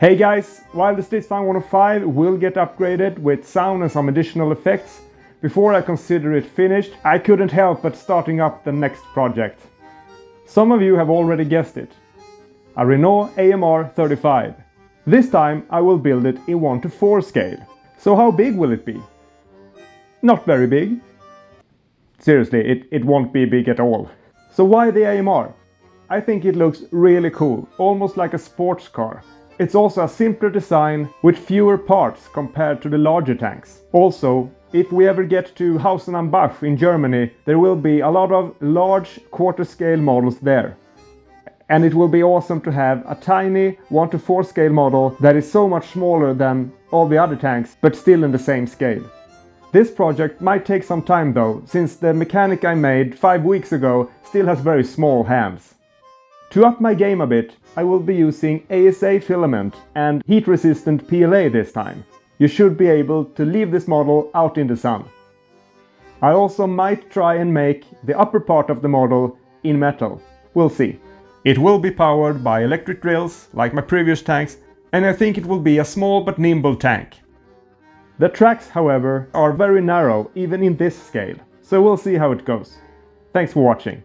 Hey guys, while the Strv 105 will get upgraded with sound and some additional effects, before I consider it finished, I couldn't help but starting up the next project. Some of you have already guessed it. A Renault AMR 35. This time I will build it in 1:4 scale. So how big will it be? Not very big. Seriously, it won't be big at all. So why the AMR? I think it looks really cool, almost like a sports car. It's also a simpler design with fewer parts compared to the larger tanks. Also, if we ever get to Hausen and Bach in Germany, there will be a lot of large quarter-scale models there. And it will be awesome to have a tiny 1:4 scale model that is so much smaller than all the other tanks, but still in the same scale. This project might take some time though, since the mechanic I made 5 weeks ago still has very small hands. To up my game a bit, I will be using ASA filament and heat-resistant PLA this time. You should be able to leave this model out in the sun. I also might try and make the upper part of the model in metal. We'll see. It will be powered by electric drills, like my previous tanks, and I think it will be a small but nimble tank. The tracks, however, are very narrow even in this scale, so we'll see how it goes. Thanks for watching.